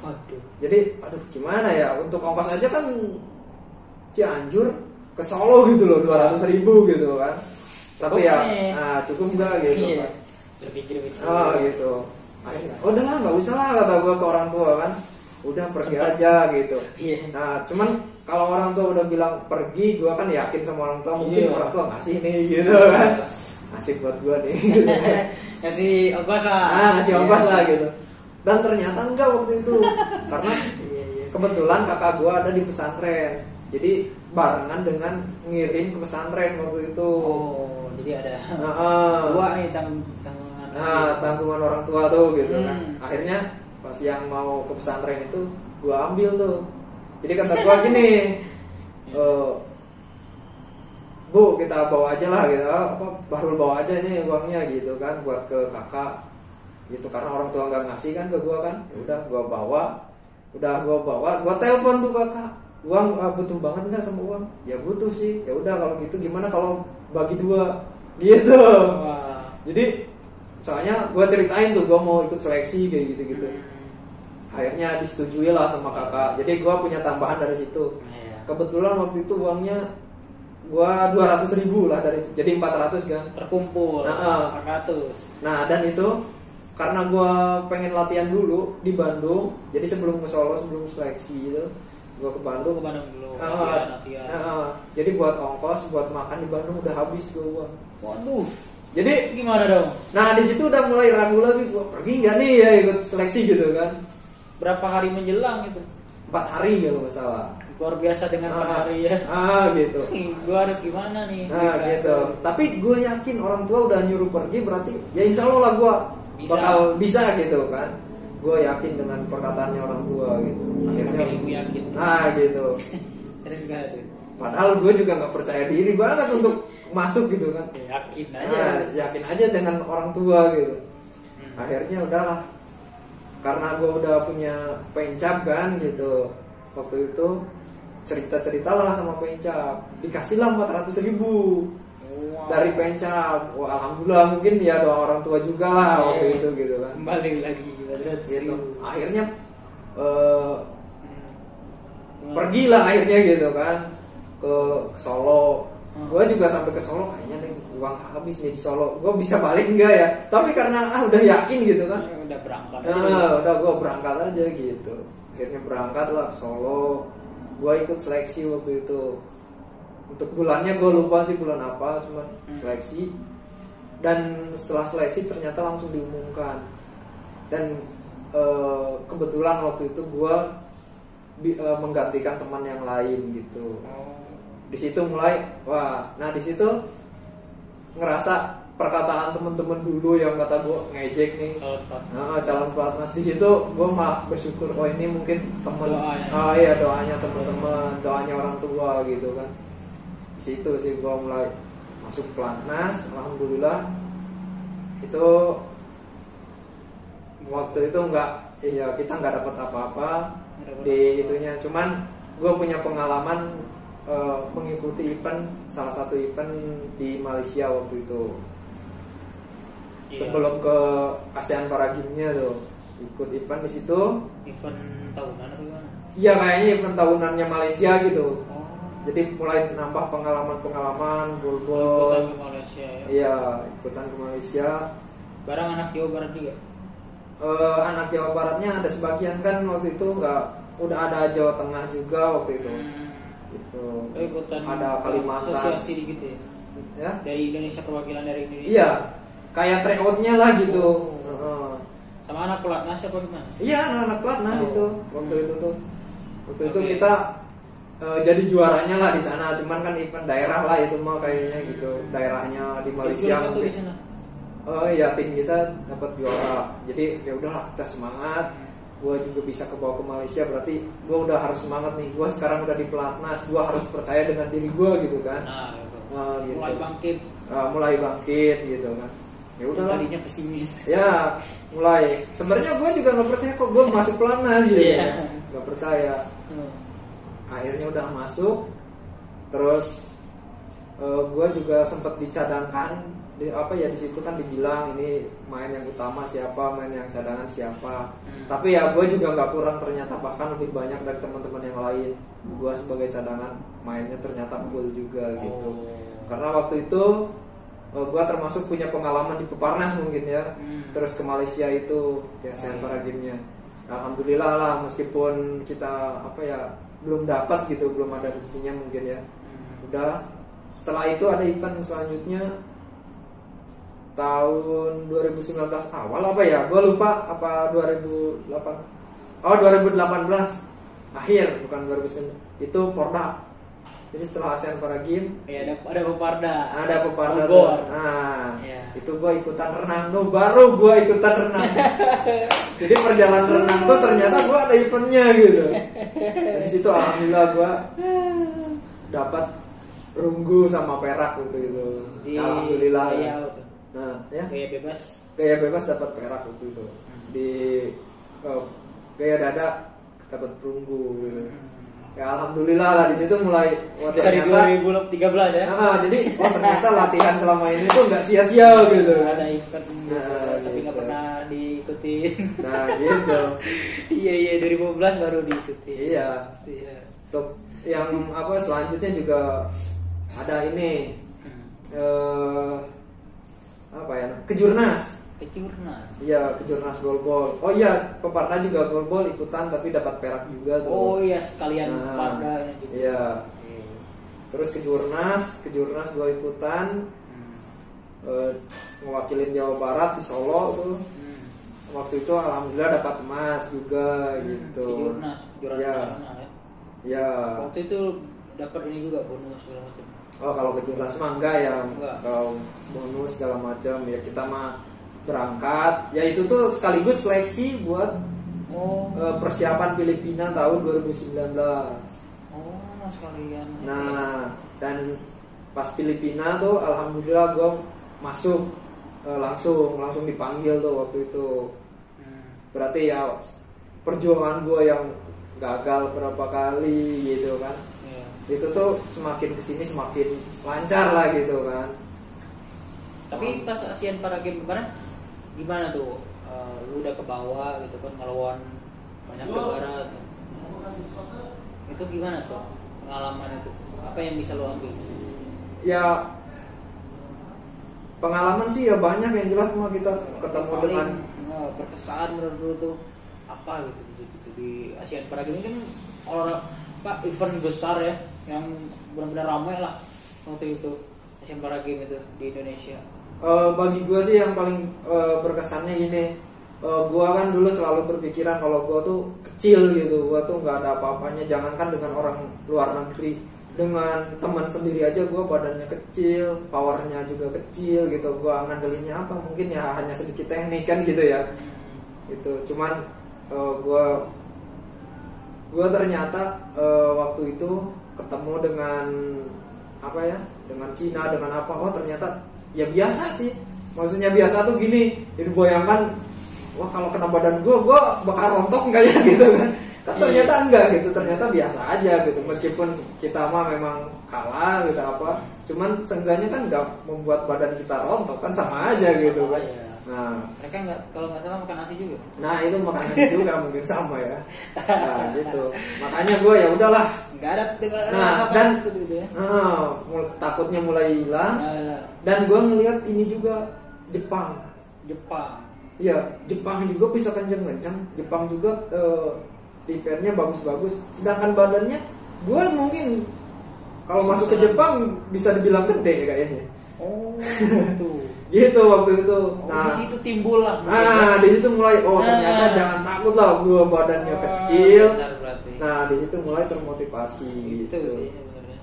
Waduh. Jadi aduh gimana ya, untuk ongkos aja kan Cianjur ke Solo gitu loh 200.000 gitu kan. Tapi ya cukup enggak gitu kan. Berpikir gitu. Akhirnya udahlah nggak usah lah kata gue ke orang tua kan. Udah pergi aja gitu. Nah cuman kalau orang tua udah bilang pergi, gue kan yakin sama orang tua, mungkin orang tua ngasih nih gitu kan, ngasih buat gue nih gitu. ngasih ongkos lah. Ngasih ongkos lah gitu. Dan ternyata enggak waktu itu, karena kebetulan kakak gue ada di pesantren, jadi barengan dengan ngirim ke pesantren waktu itu. Jadi ada dua nih tanggungan orang tua tuh gitu kan. Akhirnya pas yang mau ke pesantren itu gue ambil tuh. Jadi kata gue gini, Bu kita bawa aja lah gitu, baru bawa aja nih uangnya gitu kan buat ke kakak gitu, karena orang tua nggak ngasih kan ke gue kan. Udah gue bawa, gue telepon tuh kakak, uang butuh banget nggak sama uang? Ya butuh sih. Ya udah kalau gitu gimana kalau bagi 2 gitu. Jadi soalnya gue ceritain tuh gue mau ikut seleksi kayak gitu. Akhirnya disetujui lah sama kakak. Jadi gue punya tambahan dari situ. Kebetulan waktu itu uangnya gue 200.000 lah dari, jadi 400 kan. Terkumpul. 400. Nah dan itu karena gue pengen latihan dulu di Bandung. Jadi sebelum ke Solo, sebelum seleksi itu gue ke Bandung. Dulu. Latihan. Jadi buat ongkos, buat makan di Bandung udah habis gue uang. Waduh. Jadi gimana dong? Nah di situ udah mulai ragu lagi, gue pergi nggak nih ya ikut seleksi gitu kan. Berapa hari menjelang itu? 4 hari kalau nggak salah. Luar biasa dengan 4 hari ya. Gitu. Gue harus gimana nih? Gitu. Tapi gue yakin orang tua udah nyuruh pergi, berarti ya insya Allah lah gue bakal bisa gitu kan. Gue yakin dengan perkataannya orang tua gitu. Akhirnya gue yakin. Gitu. Terus gak tuh? Padahal gue juga nggak percaya diri banget untuk masuk gitu kan. Yakin aja. Yakin aja dengan orang tua gitu. Akhirnya udahlah. Karena gue udah punya pencap kan gitu. Waktu itu cerita lah sama pencap, dikasih lah 400.000 dari pencap. Wah, alhamdulillah, mungkin ya doa orang tua juga lah waktu itu gitu kan. Kembali lagi gitu. Akhirnya pergilah akhirnya gitu kan ke Solo. Gue juga sampai ke Solo kayaknya nih uang habis nih di Solo, gue bisa balik enggak ya? Tapi karena udah yakin gitu kan, udah berangkat udah gue berangkat aja gitu. Akhirnya berangkat lah ke Solo. Gue ikut seleksi waktu itu. Untuk bulannya gue lupa sih bulan apa, cuman seleksi. Dan setelah seleksi ternyata langsung diumumkan. Dan kebetulan waktu itu gue menggantikan teman yang lain gitu. Di situ mulai di situ ngerasa perkataan teman-teman dulu yang kata gue ngejek nih, calon pelatnas. Di situ gue malah bersyukur, ini mungkin teman, doanya teman-teman, doanya orang tua gitu kan. Di situ sih gue mulai masuk pelatnas. Alhamdulillah itu waktu itu kita nggak dapat apa-apa di itunya, cuman gue punya pengalaman mengikuti salah satu event di Malaysia waktu itu. Sebelum ke ASEAN Para Games-nya tuh ikut event di situ. Event tahunan apa gimana? Iya kayaknya event tahunannya Malaysia gitu. Jadi mulai nambah pengalaman bol-bol. Ikutan ke Malaysia ya? Iya, ikutan ke Malaysia. Barang anak Jawa Barat juga? Anak Jawa Baratnya ada sebagian kan waktu itu udah ada Jawa Tengah juga waktu itu. Gitu. Ikutan ada Kalimantan. Asosiasi gitu ya? Dari Indonesia, perwakilan dari Indonesia. Iya. Kayak tryout-nya lah gitu. Sama anak pelatnas apa gimana? Iya, anak pelatnas itu waktu itu tuh. Waktu itu kita jadi juaranya lah di sana. Cuman kan event daerah lah itu mah kayaknya gitu. Daerahnya di Malaysia. Satu di sana. ya tim kita dapat juara. Jadi ya udahlah kita semangat. Gue juga bisa kebawa ke Malaysia, berarti gue udah harus semangat nih. Gue sekarang udah di pelatnas, gue harus percaya dengan diri gue gitu kan. Gitu. Mulai bangkit gitu kan. Ya udah tadinya pesimis. Ya mulai. Sebenarnya gue juga nggak percaya kok gue masuk pelatnas gitu. Nggak percaya. Akhirnya udah masuk. Terus gue juga sempat dicadangkan. Di situ kan dibilang ini main yang utama siapa, main yang cadangan siapa. Tapi ya gue juga nggak kurang, ternyata bahkan lebih banyak dari teman-teman yang lain. Gue sebagai cadangan mainnya ternyata full juga gitu. Karena waktu itu gue termasuk punya pengalaman di Peparnas mungkin ya. Terus ke Malaysia itu ya ASEAN Para Games-nya. Alhamdulillah lah, meskipun kita belum dapat gitu, belum ada rezekinya mungkin ya. Udah setelah itu ada event selanjutnya tahun 2019 awal gue lupa, apa 2018 akhir, bukan 2019, itu Porda. Jadi setelah ASEAN Para Games ada Peparda tuh. Itu gue ikutan renang tuh, baru gue ikutan renang. Jadi perjalanan renang tuh ternyata gue ada eventnya gitu. Di situ alhamdulillah gue dapat perunggu sama perak gitu. Alhamdulillah. Gaya bebas dapat perak waktu itu. Di gaya dada dapat perunggu gitu. Ya alhamdulillah lah, di situ mulai dari 2013 ya. Jadi ternyata latihan selama ini tuh nggak sia-sia gitu. Ada event tapi nggak pernah diikuti. Gitu. Iya 2015 baru diikuti. Iya. Untuk yang selanjutnya juga ada ini. Kejurnas. Iya, Kejurnas golbol. Oh iya, Peparda juga golbol ikutan tapi dapat perak juga tuh. Oh iya, sekalian Peparda juga. Iya. Terus Kejurnas gue ikutan. Mewakilin Jawa Barat di Solo tuh. Waktu itu alhamdulillah dapat emas juga gitu. Kejurnas, juara nasional ya. Ya. Waktu itu dapat ini juga bonus segala macam. Oh, kalau Kejurnas mah enggak ya. Kalau bonus segala macam ya kita mah berangkat. Ya itu tuh sekaligus seleksi buat persiapan Filipina tahun 2019. Sekalian. Nah, dan pas Filipina tuh alhamdulillah gue masuk langsung dipanggil tuh waktu itu. Berarti ya perjuangan gue yang gagal berapa kali gitu kan. Itu tuh semakin kesini semakin lancar lah gitu kan. Tapi pas ASEAN Para Games kemarin gimana tuh? Lu udah ke bawah gitu kan, ngelawan banyak negara. Itu gimana tuh pengalaman itu? Apa yang bisa lu ambil? Ya pengalaman sih ya banyak, yang jelas mah kita ketemu dengan berkesan menurut lu tuh apa gitu di ASEAN Para Games kan event besar ya, yang benar-benar ramai lah waktu itu ASEAN Para Games itu di Indonesia. Bagi gue sih yang paling berkesannya gini, gue kan dulu selalu berpikiran kalau gue tuh kecil gitu, gue tuh nggak ada apa-apanya, jangankan dengan orang luar negeri, dengan teman sendiri aja gue badannya kecil, powernya juga kecil gitu, gue ngandelinnya apa, mungkin ya hanya sedikit teknik kan gitu ya. Itu cuman gue ternyata waktu itu ketemu dengan dengan Cina, dengan apa, ternyata ya biasa sih, maksudnya biasa tuh gini, jadi bayangkan wah kalau kena badan gue bakal rontok enggak ya gitu kan. Ternyata enggak gitu, ternyata biasa aja gitu, meskipun kita mah memang kalah gitu apa, cuman seenggaknya kan nggak membuat badan kita rontok kan, sama aja gitu kan. Nah, mereka kalau nggak salah makan nasi juga. Nah itu makan nasi juga mungkin sama ya. Nah gitu, makanya gue ya udahlah. Nggak ada. Nah dan gitu ya. Takutnya mulai hilang. Dan gue ngeliat ini juga Jepang. Iya, Jepang juga bisa kenceng-kenceng. Jepang juga eventnya bagus-bagus. Sedangkan badannya gue mungkin kalau masuk ke Jepang bisa dibilang gede kayaknya. Oh, gitu. Gitu waktu itu. Nah, di situ timbul lah. Di situ mulai ternyata jangan takut lah, gua badannya kecil. Nah, di situ mulai termotivasi gitu sih sebenarnya.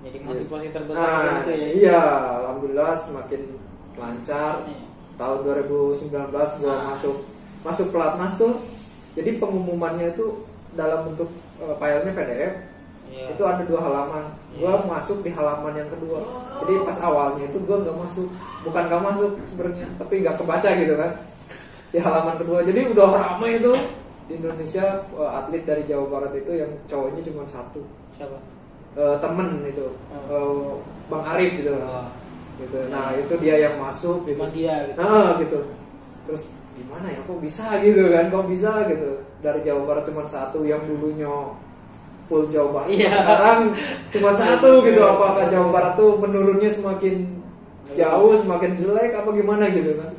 Jadi motivasi terbesar itu ya. Iya, alhamdulillah semakin lancar. Tahun 2019 gua masuk pelatnas tuh. Jadi pengumumannya itu dalam bentuk filenya PDF. Itu ada 2 halaman. Gua masuk di halaman yang kedua. Jadi pas awalnya itu gua nggak masuk, bukan nggak masuk sebenarnya, tapi nggak kebaca gitu kan. Di halaman kedua. Jadi udah ramai itu di Indonesia atlet dari Jawa Barat itu yang cowoknya cuma 1. Siapa? Temen itu, Bang Arif gitu. Gitu. Nah itu dia yang masuk. Gitu. Cuma dia. Gitu. Gitu. Terus gimana ya? Kok bisa gitu kan? Kok bisa gitu? Dari Jawa Barat cuma 1 yang dulunya full Jawa Barat. Sekarang cuma 1 gitu. Apakah Jawa Barat tuh menurunnya semakin jauh, semakin jelek apa gimana gitu kan?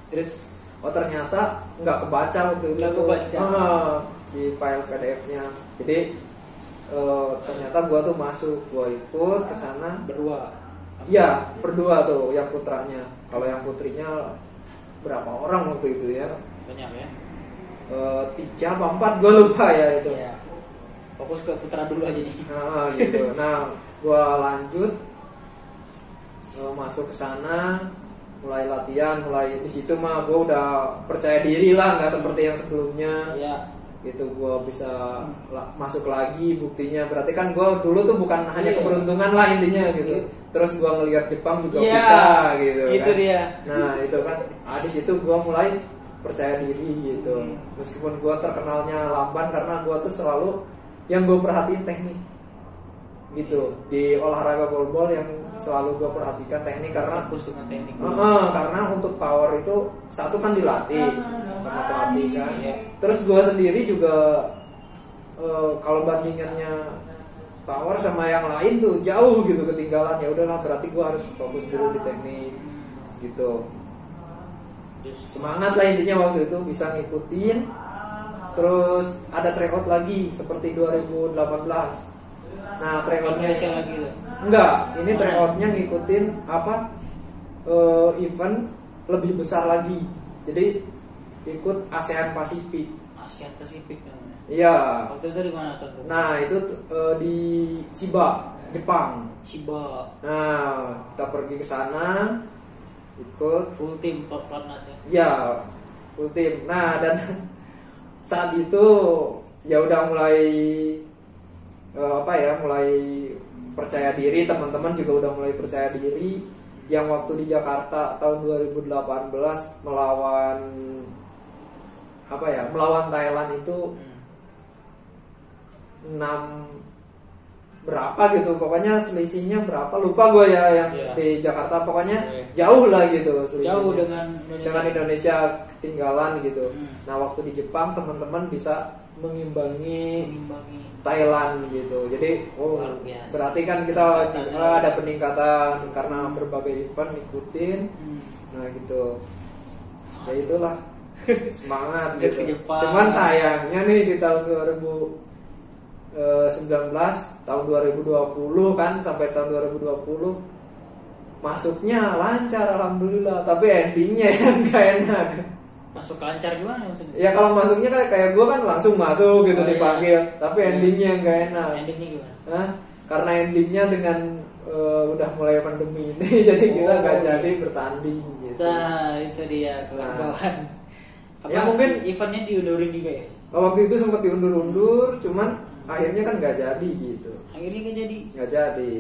Terus ternyata nggak kebaca waktu itu. Nggak kebaca. Di file PDF-nya. Jadi ternyata gua tuh masuk, gua ikut ke sana Berdua. Iya, berdua tuh yang putranya. Kalau yang putrinya berapa orang waktu itu ya? Banyak ya. 3 apa 4 gua lupa ya itu. Iya. Fokus ke putra dulu aja nih. Gitu. Nah, gua lanjut masuk ke sana, mulai latihan, mulai di situ mah gua udah percaya diri lah, nggak seperti yang sebelumnya. Iya. Gitu gua bisa masuk lagi, buktinya berarti kan gua dulu tuh bukan hanya keberuntungan lah intinya gitu. Terus gua ngelihat Jepang juga bisa gitu itu kan. dia. Nah itu kan di situ gua mulai percaya diri gitu. Meskipun gua terkenalnya lamban karena gua tuh selalu yang gua perhatiin teknik gitu. Di olahraga goalball yang selalu gua perhatikan teknik karena fokus dengan teknik. Karena untuk power itu satu kan dilatih sama pelatih kan. Terus gua sendiri juga kalau bandingannya power sama yang lain tuh jauh gitu ketinggalan. Ya udahlah berarti gua harus fokus dulu di teknik gitu. Semangat lah intinya waktu itu bisa ngikutin. Terus ada tryout lagi seperti 2018. Nah tryoutnya lagi tuh. Enggak, ini tryoutnya ngikutin event lebih besar lagi. Jadi ikut ASEAN Pasifik. ASEAN Pasifik namanya. Iya. Waktu itu di mana tuh? Nah itu di Chiba, Jepang. Chiba. Nah kita pergi ke sana, ikut Full tim pelatnas ya. Ya, full tim. Nah dan saat itu ya udah mulai mulai percaya diri, teman-teman juga udah mulai percaya diri. Yang waktu di Jakarta tahun 2018 melawan Thailand itu 6 berapa gitu, pokoknya selisihnya berapa lupa gue ya yang di Jakarta, pokoknya jauh lah gitu selisihnya. Jauh dengan Indonesia ketinggalan gitu. Nah waktu di Jepang teman-teman bisa mengimbangi Thailand gitu. Jadi berarti kan kita ada peningkatan karena berbagai event ikutin. Nah gitu. Ya itulah semangat gitu. Cuman sayangnya nih di tahun 2019 tahun 2020 kan sampai tahun 2020 masuknya lancar alhamdulillah, tapi endingnya yang gak enak. Masuk lancar gimana maksudnya? Ya kalau masuknya kan kayak gue kan langsung masuk gitu dipanggil, tapi endingnya yang gak enak. Endingnya gimana? Karena endingnya dengan udah mulai pandemi ini jadi kita gak jadi bertanding gitu. Nah itu dia kawan-kawan. Ya mungkin eventnya diundurin juga ya? Waktu itu sempat diundur-undur, cuman akhirnya kan gak jadi gitu. Akhirnya gak jadi? Gak jadi.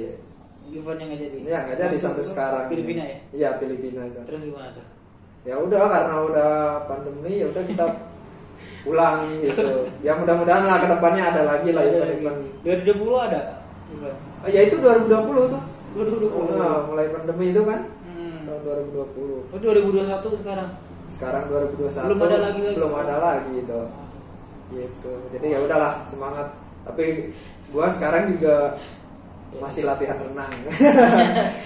Eventnya gak jadi? Ya gak jadi sampai sekarang. Filipina ya? Iya Filipina itu. Terus gimana tuh? Ya udah karena udah pandemi ya udah kita pulang gitu. Ya mudah-mudahan lah kedepannya ada lagi lah event-event. 2020 ada? Ya itu 2020 tuh. 2020. Nah, mulai pandemi itu kan tahun 2020. Oh 2021 sekarang? Sekarang 2021 belum ada lagi itu. Gitu. Jadi ya udahlah semangat. Tapi gua sekarang juga masih latihan renang.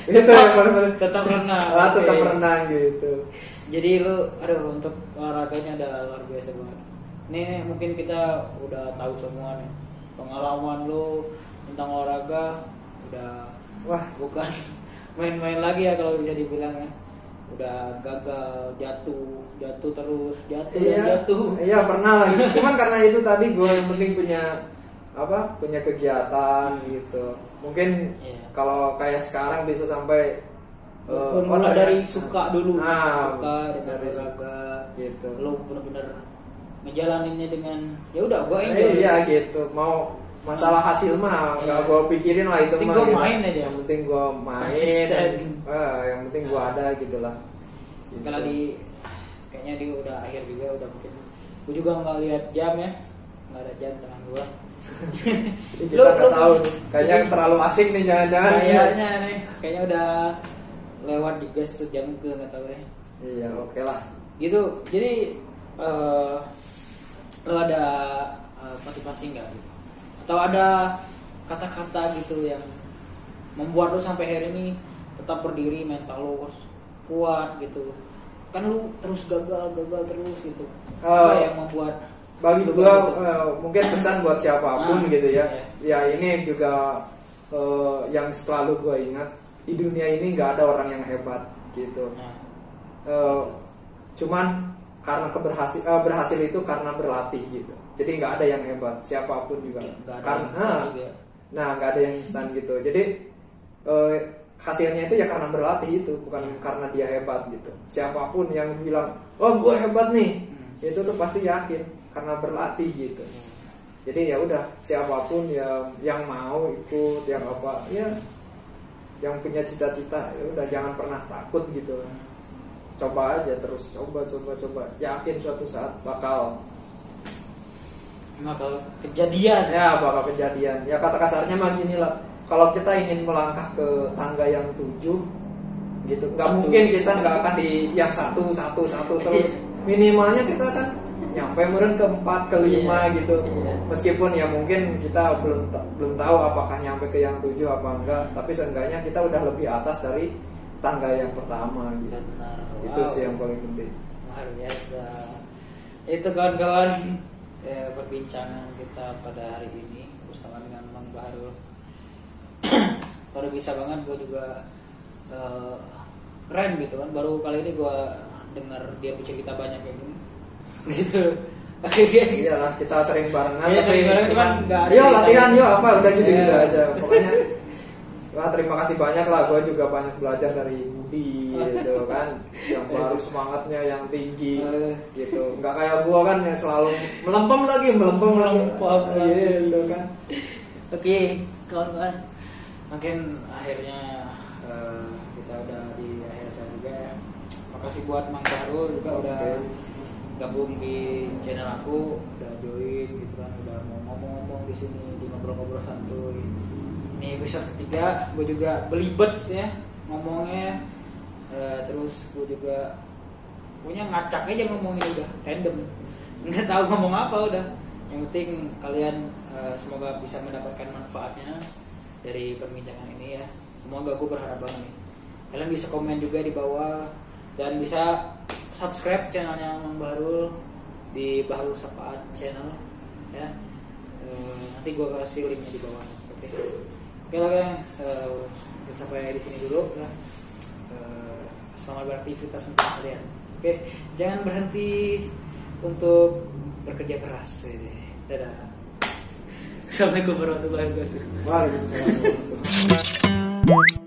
Itu yang paling tetap renang. Tetap renang gitu. Jadi lu untuk olahraganya ada luar biasa banget. Ini mungkin kita udah tahu semua nih pengalaman lu tentang olahraga, udah bukan main-main lagi ya kalau bisa dibilang ya. Udah gagal, jatuh terus, jatuh. Iya pernah lah. Cuman karena itu tadi gue yang penting punya kegiatan gitu. Mungkin kalau kayak sekarang bisa sampai mulai dari suka dulu, suka dengan dari olahraga gitu. lo bener-bener ngejalaninnya dengan ya udah gua enjoy. Iya gitu, mau masalah hasil mah nggak gue pikirin lah itu penting mah. Gua gitu. main aja. Yang penting gue main, yang penting gue ada gitulah. Gitu. Kalau kayaknya dia udah akhir juga, udah mungkin. Gue juga nggak lihat jam ya, nggak ada jam tangan gua. Kita nggak tahu, kayaknya terlalu asing nih jangan-jangan. Kayaknya udah lewat juga tuh jam, gue nggak tahu ya. Iya oke lah. Gitu, jadi lo ada motivasi nggak gitu? Atau ada kata-kata gitu yang membuat lo sampai hari ini tetap berdiri, mental lo harus kuat gitu? Kan lo terus gagal terus gitu. Apa yang membuat bagi gua mungkin pesan buat siapapun gitu ya. Ya ini juga yang selalu gua ingat, di dunia ini nggak ada orang yang hebat gitu. Cuman karena berhasil itu karena berlatih gitu. Jadi nggak ada yang hebat, siapapun juga. Karena nggak ada yang instan gitu. Jadi hasilnya itu ya karena berlatih itu, bukan karena dia hebat gitu. Siapapun yang bilang, oh gue hebat nih, itu tuh pasti yakin karena berlatih gitu. Jadi ya udah, siapapun yang mau ikut, yang apa ya, yang punya cita-cita ya udah jangan pernah takut gitu. Coba aja terus, coba, yakin suatu saat bakal kejadian. Ya bakal kejadian. Ya kata kasarnya mah gini lah, kalau kita ingin melangkah ke tangga yang 7 gitu, nggak mungkin kita nggak akan di yang satu terus. Minimalnya kita kan nyampe meren ke 4 ke 5 gitu. Meskipun ya mungkin kita belum tahu apakah nyampe ke yang 7 apa enggak, tapi seenggaknya kita udah lebih atas dari tangga yang pertama gitu. Benar. Itu sih yang paling penting. Luar biasa. Itu kawan-kawan perbincangan kita pada hari ini bersama dengan Mang Baharul. Baru bisa banget, gue juga keren gitu kan. Baru kali ini gue dengar dia bercerita banyak kayak gini. Gitu. Iyalah, kita sering barengan. Iya, sering barengan cuman enggak ada. Yuk latihan yuk apa udah gitu-gitu aja. Pokoknya wah terima kasih banyak lah, gue juga banyak belajar dari Budi gitu kan, yang baru semangatnya yang tinggi gitu, nggak kayak gue kan yang selalu melempem lagi gitu kan. Oke, kawan-kawan, mungkin akhirnya kita udah di akhir juga ya. Makasih buat Mang Baharul juga udah gabung di channel aku, udah join gitu kan, udah mau ngomong-ngomong di sini, di ngobrol-ngobrol santuy. Ini episode ketiga, gue juga belibet ya ngomongnya, terus gue juga punya ngacak aja ngomongnya, udah random, nggak tahu ngomong apa udah. Yang penting kalian semoga bisa mendapatkan manfaatnya dari perbincangan ini ya. Semoga gue berharap banget nih kalian bisa komen juga di bawah dan bisa subscribe channelnya Mang Baharul di Baharul Sapaat channel ya. Nanti gue kasih linknya di bawah. Oke lah guys, sampai di sini dulu ya. Selamat beraktivitas untuk kalian. Oke, jangan berhenti untuk bekerja keras. Dadah. Assalamualaikum warahmatullahi wabarakatuh. Waalaikumsalam.